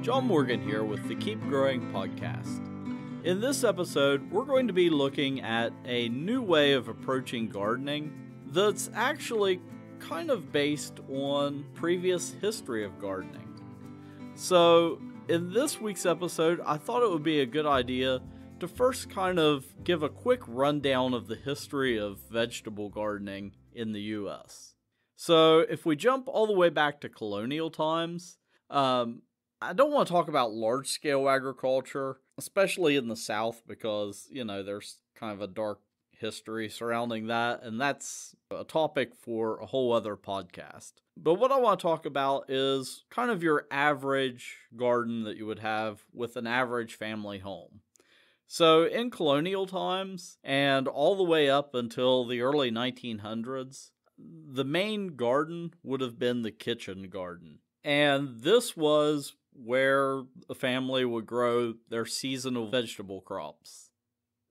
John Morgan here with the Keep Growing podcast. In this episode, we're going to be looking at a new way of approaching gardening that's actually kind of based on previous history of gardening. So, in this week's episode, I thought it would be a good idea to first kind of give a quick rundown of the history of vegetable gardening in the U.S. So, if we jump all the way back to colonial times, I don't want to talk about large-scale agriculture, especially in the South, because, there's kind of a dark history surrounding that, and that's a topic for a whole other podcast. But what I want to talk about is kind of your average garden that you would have with an average family home. So in colonial times, and all the way up until the early 1900s, the main garden would have been the kitchen garden. And this was where a family would grow their seasonal vegetable crops.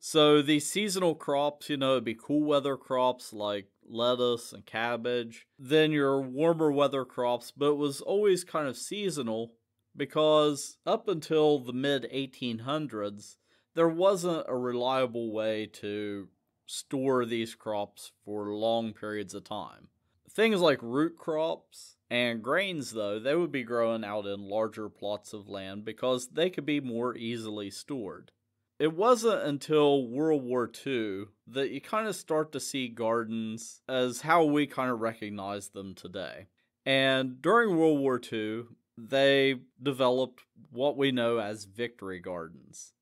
So these seasonal crops, it'd be cool weather crops like lettuce and cabbage. Then your warmer weather crops, but it was always kind of seasonal because up until the mid-1800s, there wasn't a reliable way to store these crops for long periods of time. Things like root crops and grains, though, they would be growing out in larger plots of land because they could be more easily stored. It wasn't until World War II that you kind of start to see gardens as how we kind of recognize them today. And during World War II, they developed what we know as victory gardens.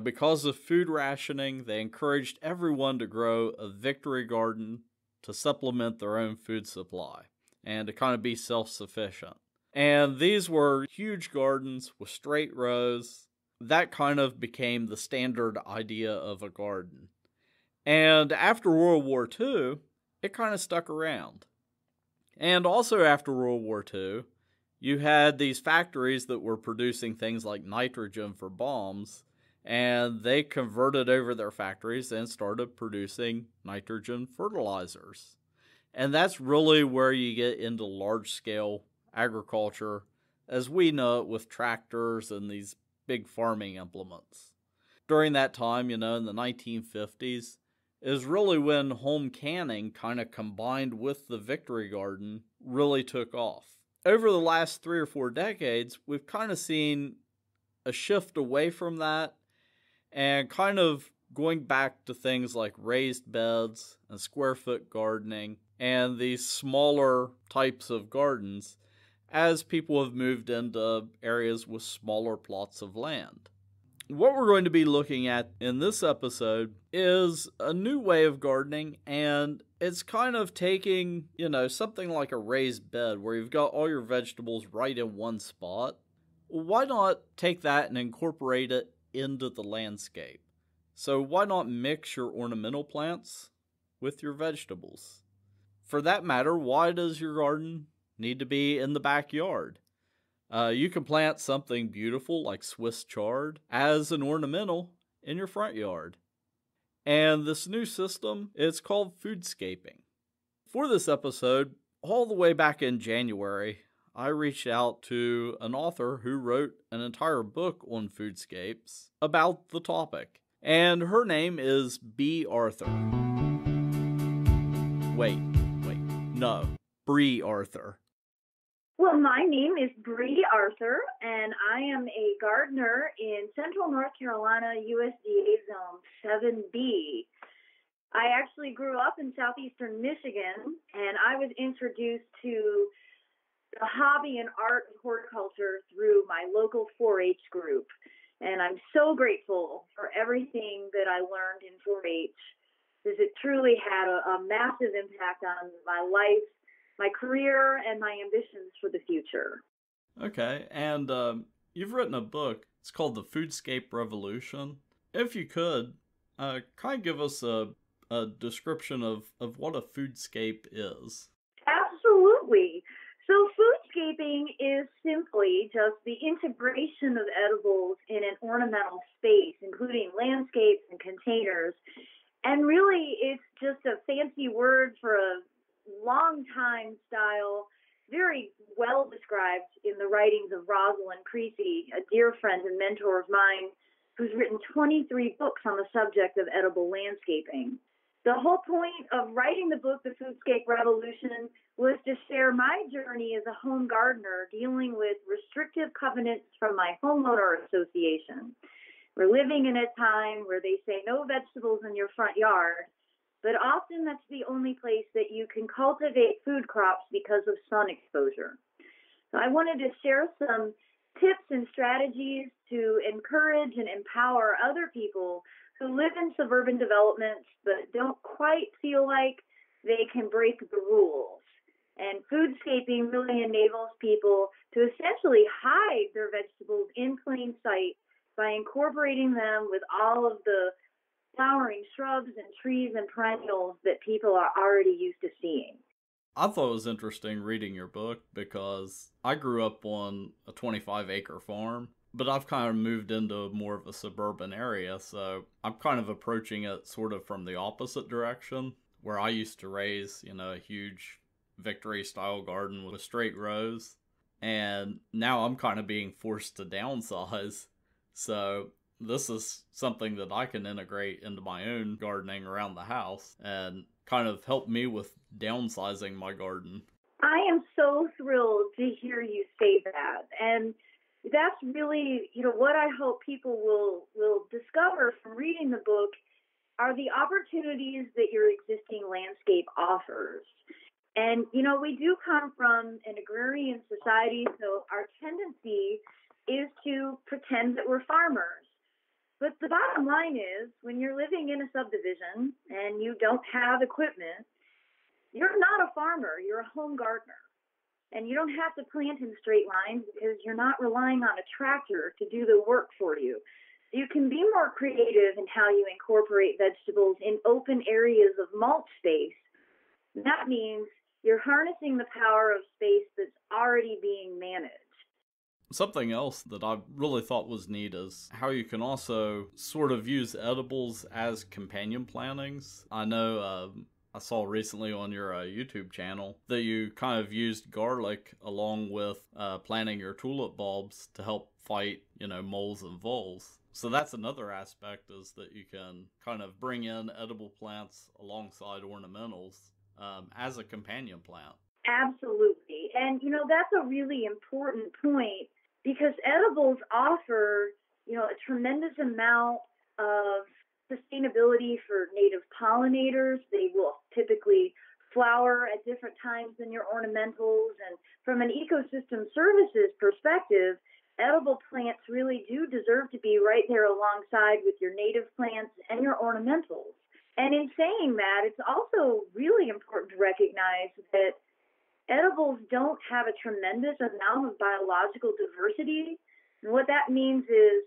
Because of food rationing, they encouraged everyone to grow a victory garden to supplement their own food supply and to kind of be self-sufficient. And these were huge gardens with straight rows. That kind of became the standard idea of a garden. And after World War II, it kind of stuck around. And also after World War II, you had these factories that were producing things like nitrogen for bombs, and they converted over their factories and started producing nitrogen fertilizers. And that's really where you get into large-scale agriculture, as we know it with tractors and these big farming implements. During that time, in the 1950s, is really when home canning kind of combined with the victory garden really took off. Over the last 3 or 4 decades, we've kind of seen a shift away from that and kind of going back to things like raised beds and square foot gardening and these smaller types of gardens as people have moved into areas with smaller plots of land. What we're going to be looking at in this episode is a new way of gardening, and it's kind of taking, something like a raised bed where you've got all your vegetables right in one spot. Why not take that and incorporate it into the landscape? So why not mix your ornamental plants with your vegetables? For that matter, why does your garden need to be in the backyard? You can plant something beautiful like Swiss chard as an ornamental in your front yard. And this new system, it's called Foodscaping. For this episode, all the way back in January, I reached out to an author who wrote an entire book on foodscapes about the topic. And her name is Brie Arthur. No, Brie Arthur. Well, my name is Brie Arthur, and I am a gardener in Central North Carolina, USDA Zone 7B. I actually grew up in southeastern Michigan, and I was introduced to the hobby and art of horticulture through my local 4-H group. And I'm so grateful for everything that I learned in 4-H, because it truly had a massive impact on my life, my career, and my ambitions for the future. Okay, and you've written a book. It's called The Foodscape Revolution. If you could, kind of give us a description of what a foodscape is. Absolutely. So foodscaping is simply just the integration of edibles in an ornamental space, including landscapes and containers. And really, it's just a fancy word for a long time style very well described in the writings of Rosalind Creasy, a dear friend and mentor of mine, who's written 23 books on the subject of edible landscaping. The whole point of writing the book, The Foodscape Revolution, was to share my journey as a home gardener dealing with restrictive covenants from my homeowner association. We're living in a time where they say no vegetables in your front yard, but often that's the only place that you can cultivate food crops because of sun exposure. So I wanted to share some tips and strategies to encourage and empower other people who live in suburban developments but don't quite feel like they can break the rules. And foodscaping really enables people to essentially hide their vegetables in plain sight by incorporating them with all of the flowering shrubs and trees and perennials that people are already used to seeing. I thought it was interesting reading your book because I grew up on a 25-acre farm, but I've kind of moved into more of a suburban area, so I'm kind of approaching it sort of from the opposite direction, where I used to raise, a huge Victory-style garden with straight rows, and now I'm kind of being forced to downsize, so this is something that I can integrate into my own gardening around the house and kind of help me with downsizing my garden. I am so thrilled to hear you say that. And that's really, what I hope people will discover from reading the book are the opportunities that your existing landscape offers. And, we do come from an agrarian society, so our tendency is to pretend that we're farmers. But the bottom line is, when you're living in a subdivision and you don't have equipment, you're not a farmer, you're a home gardener. And you don't have to plant in straight lines because you're not relying on a tractor to do the work for you. You can be more creative in how you incorporate vegetables in open areas of mulch space. That means you're harnessing the power of space that's already being managed. Something else that I really thought was neat is how you can also sort of use edibles as companion plantings. I know I saw recently on your YouTube channel that you kind of used garlic along with planting your tulip bulbs to help fight, moles and voles. So that's another aspect, is that you can kind of bring in edible plants alongside ornamentals as a companion plant. Absolutely. And, that's a really important point, because edibles offer, a tremendous amount of sustainability for native pollinators. They will typically flower at different times than your ornamentals. And from an ecosystem services perspective, edible plants really do deserve to be right there alongside with your native plants and your ornamentals. And in saying that, it's also really important to recognize that edibles don't have a tremendous amount of biological diversity. And what that means is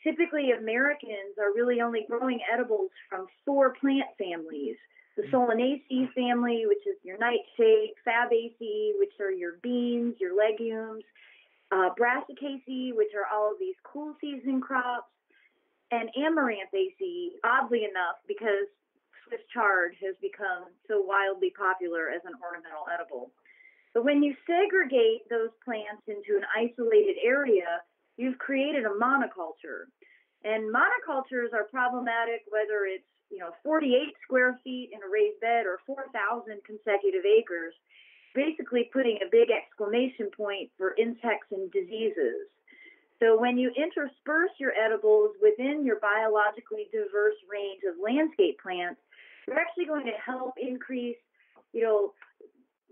typically Americans are really only growing edibles from 4 plant families. The Solanaceae family, which is your nightshade, Fabaceae, which are your beans, your legumes, Brassicaceae, which are all of these cool season crops, and Amaranthaceae, oddly enough, because Swiss chard has become so wildly popular as an ornamental edible. But when you segregate those plants into an isolated area, you've created a monoculture. And monocultures are problematic whether it's 48 square feet in a raised bed or 4,000 consecutive acres, basically putting a big exclamation point for insects and diseases. So when you intersperse your edibles within your biologically diverse range of landscape plants, you're actually going to help increase,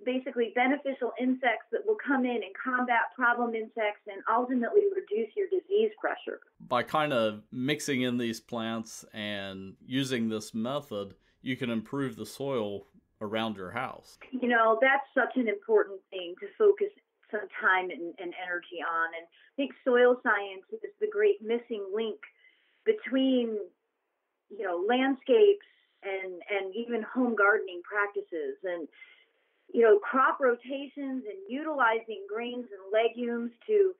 basically beneficial insects that will come in and combat problem insects and ultimately reduce your disease pressure. By kind of mixing in these plants and using this method, you can improve the soil around your house. That's such an important thing to focus some time and energy on. And I think soil science is the great missing link between, landscapes and even home gardening practices. And crop rotations and utilizing grains and legumes to,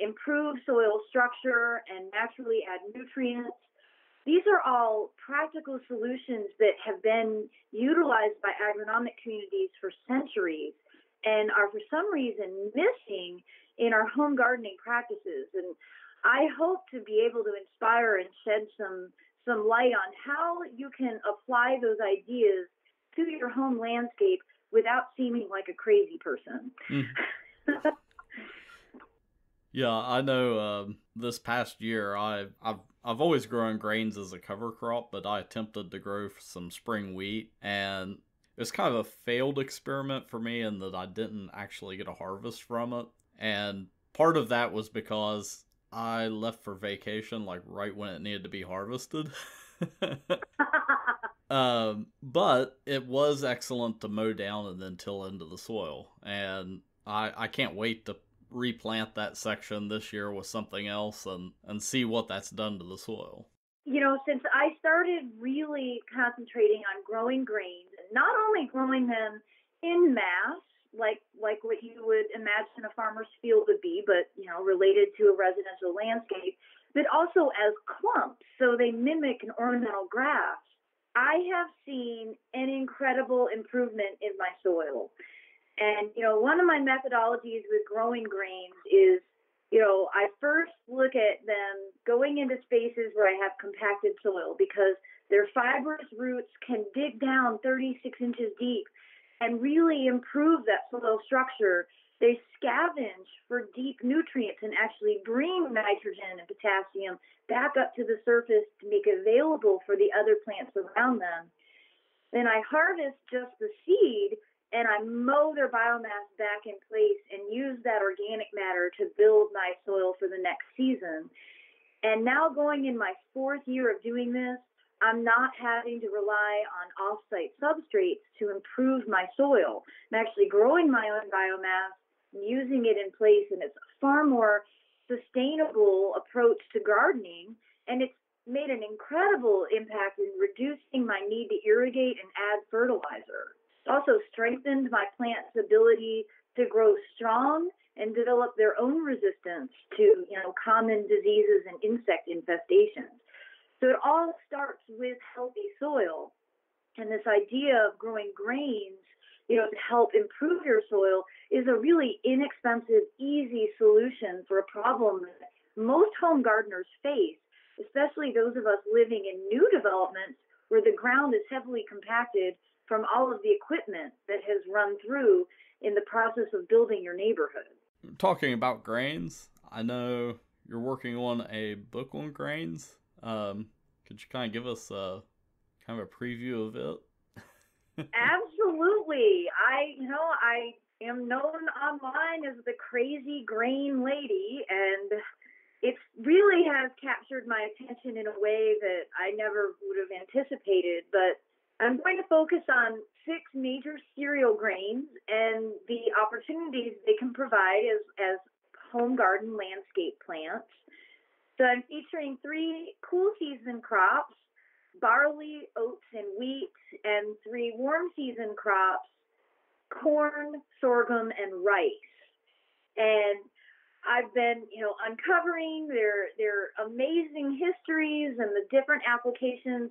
improve soil structure and naturally add nutrients. These are all practical solutions that have been utilized by agronomic communities for centuries. and are for some reason missing in our home gardening practices. And I hope to be able to inspire and shed some light on how you can apply those ideas to your home landscape without seeming like a crazy person. Yeah, I know. This past year, I've always grown grains as a cover crop, but I attempted to grow some spring wheat, and it was kind of a failed experiment for me in that I didn't actually get a harvest from it. And part of that was because I left for vacation like right when it needed to be harvested. But it was excellent to mow down and then till into the soil. And I can't wait to replant that section this year with something else and see what that's done to the soil. You know, since I started really concentrating on growing grains, not only growing them in mass, like what you would imagine a farmer's field would be, but, you know, related to a residential landscape, but also as clumps, so they mimic an ornamental grass, I have seen an incredible improvement in my soil. And, you know, one of my methodologies with growing grains is, you know, I first look at them going into spaces where I have compacted soil, because their fibrous roots can dig down 36 inches deep and really improve that soil structure. They scavenge for deep nutrients and actually bring nitrogen and potassium back up to the surface to make available for the other plants around them. Then I harvest just the seed, and I mow their biomass back in place and use that organic matter to build my soil for the next season. And now, going in my fourth year of doing this, I'm not having to rely on off-site substrates to improve my soil. I'm actually growing my own biomass and using it in place, and it's a far more sustainable approach to gardening, and it's made an incredible impact in reducing my need to irrigate and add fertilizer. It's also strengthened my plant's ability to grow strong and develop their own resistance to, you know, common diseases and insect infestations. So it all starts with healthy soil. And this idea of growing grains, you know, to help improve your soil is a really inexpensive, easy solution for a problem that most home gardeners face, especially those of us living in new developments where the ground is heavily compacted from all of the equipment that has run through in the process of building your neighborhood. Talking about grains, I know you're working on a book on grains. Could you kind of give us a kind of a preview of it? Absolutely. I am known online as the crazy grain lady, and it really has captured my attention in a way that I never would have anticipated. But I'm going to focus on 6 major cereal grains and the opportunities they can provide as home garden landscape plants. So I'm featuring 3 cool season crops, barley, oats, and wheat, and 3 warm season crops, corn, sorghum, and rice. And I've been, you know, uncovering their amazing histories and the different applications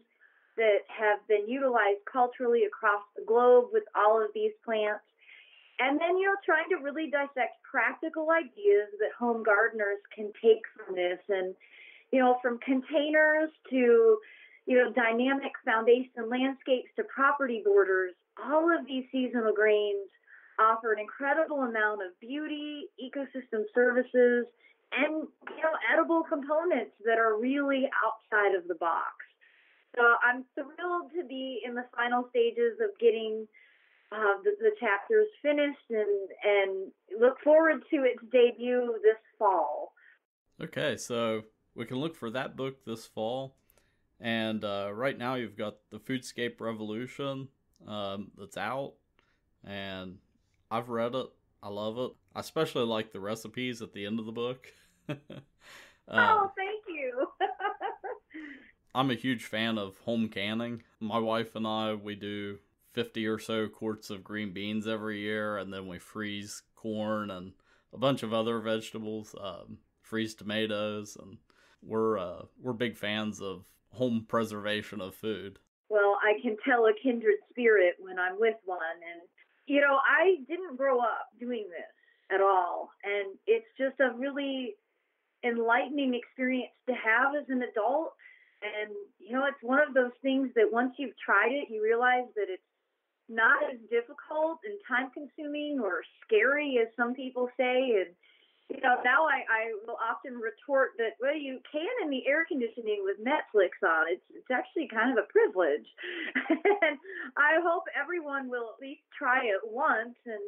that have been utilized culturally across the globe with all of these plants. And then, you know, trying to really dissect practical ideas that home gardeners can take from this. And, you know, from containers to, you know, dynamic foundation landscapes to property borders, all of these seasonal grains offer an incredible amount of beauty, ecosystem services, and, you know, edible components that are really outside of the box. So I'm thrilled to be in the final stages of getting the chapters finished and look forward to its debut this fall. Okay, so we can look for that book this fall. And right now you've got the Foodscape Revolution that's out. And I've read it. I love it. I especially like the recipes at the end of the book. Oh, thank you. I'm a huge fan of home canning. My wife and I, we do 50 or so quarts of green beans every year, and then we freeze corn and a bunch of other vegetables, freeze tomatoes, and we're big fans of home preservation of food. Well, I can tell a kindred spirit when I'm with one, and I didn't grow up doing this at all. And it's just a really enlightening experience to have as an adult. And, it's one of those things that once you've tried it, you realize that it's not as difficult and time consuming or scary as some people say. And, now I will often retort that, well, you can in the air conditioning with Netflix on. It's actually kind of a privilege. And I hope everyone will at least try it once, and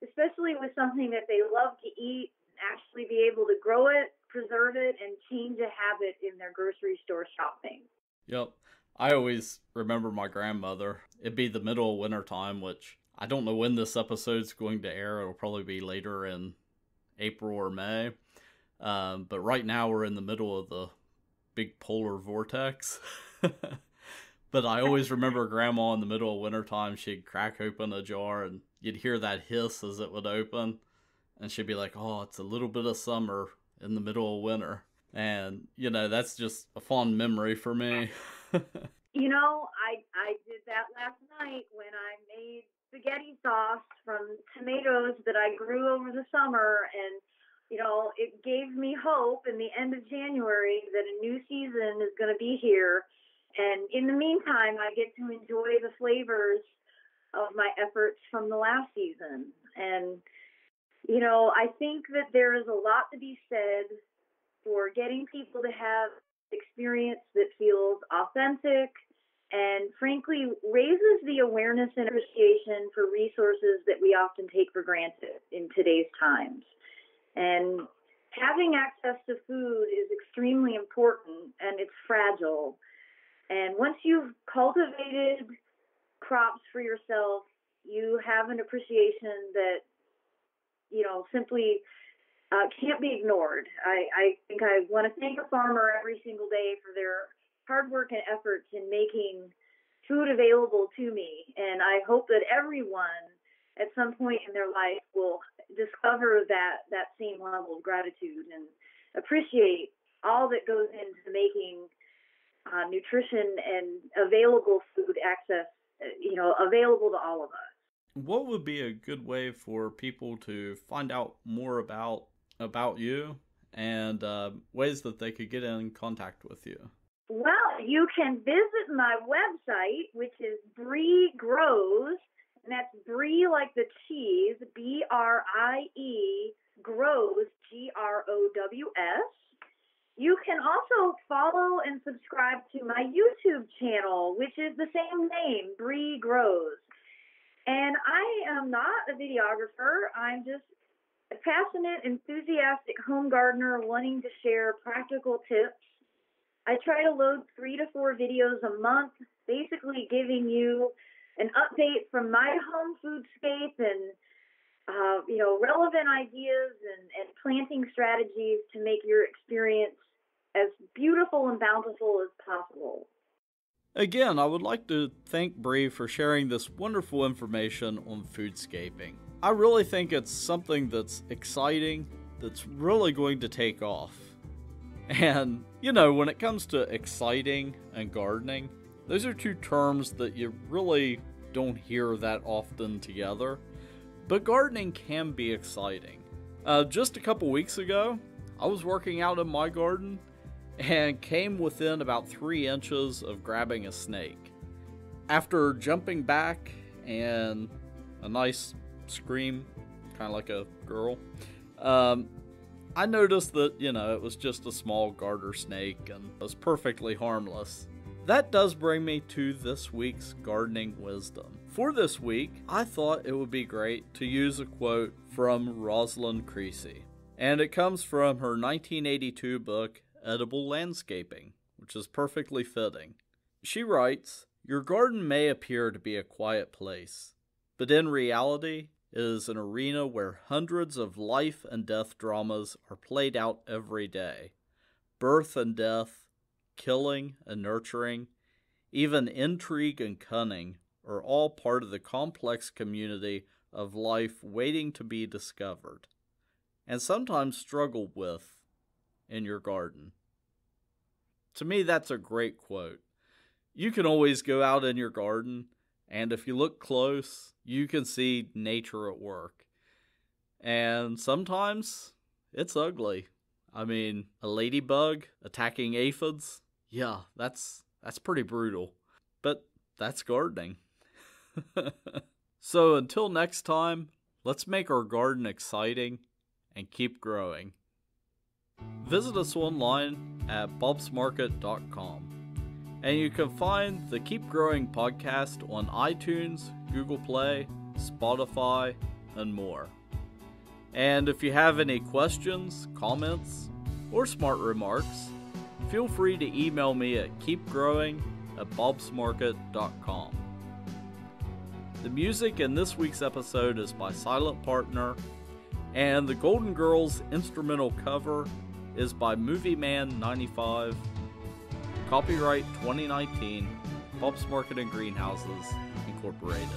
especially with something that they love to eat, actually be able to grow it, preserve it, and change a habit in their grocery store shopping. Yep. I always remember my grandmother. It'd be the middle of winter time, which I don't know when this episode's going to air. It'll probably be later in April or May. But right now we're in the middle of the big polar vortex. But I always remember Grandma in the middle of wintertime, she'd crack open a jar and you'd hear that hiss as it would open. And she'd be like, oh, it's a little bit of summer in the middle of winter. And, that's just a fond memory for me. I did that last night when I made spaghetti sauce from tomatoes that I grew over the summer. And, it gave me hope in the end of January that a new season is going to be here. And in the meantime, I get to enjoy the flavors of my efforts from the last season. And, I think that there is a lot to be said for getting people to have experience that feels authentic and frankly raises the awareness and appreciation for resources that we often take for granted in today's times. And having access to food is extremely important, and it's fragile. And once you've cultivated crops for yourself, you have an appreciation that, simply can't be ignored. I think I want to thank a farmer every single day for their hard work and efforts in making food available to me. And I hope that everyone at some point in their life will discover that same level of gratitude and appreciate all that goes into making nutrition and available food access, available to all of us. What would be a good way for people to find out more about you and ways that they could get in contact with you? Well, you can visit my website, which is Brie Grows, and that's Brie like the cheese, BRIE, Grows, GROWS. You can also follow and subscribe to my YouTube channel, which is the same name, Brie Grows. And I am not a videographer. I'm just a passionate, enthusiastic home gardener wanting to share practical tips. I try to load 3 to 4 videos a month, basically giving you an update from my home foodscape and relevant ideas and planting strategies to make your experience as beautiful and bountiful as possible. Again, I would like to thank Brie for sharing this wonderful information on foodscaping. I really think it's something that's exciting, that's really going to take off. And, when it comes to exciting and gardening, those are two terms that you really don't hear that often together. But gardening can be exciting. Just a couple weeks ago, I was working out in my garden and came within about 3 inches of grabbing a snake. After jumping back and a nice scream, kind of like a girl, I noticed that, it was just a small garter snake and was perfectly harmless. That does bring me to this week's gardening wisdom. For this week, I thought it would be great to use a quote from Rosalind Creasy. And it comes from her 1982 book, Edible Landscaping, which is perfectly fitting. She writes, "Your garden may appear to be a quiet place, but in reality, it is an arena where hundreds of life and death dramas are played out every day. Birth and death, killing and nurturing, even intrigue and cunning are all part of the complex community of life waiting to be discovered, and sometimes struggled with in your garden." To me, that's a great quote. You can always go out in your garden And if you look close, you can see nature at work. And sometimes it's ugly. I mean, a ladybug attacking aphids? Yeah, that's pretty brutal. But that's gardening. So until next time, let's make our garden exciting and keep growing. Visit us online at bobsmarket.com. And you can find the Keep Growing podcast on iTunes, Google Play, Spotify, and more. And if you have any questions, comments, or smart remarks, feel free to email me at keepgrowing@bobsmarket.com. The music in this week's episode is by Silent Partner, and the Golden Girls instrumental cover is by Movie Man 95. Copyright 2019, Bob's Market and Greenhouses, Incorporated.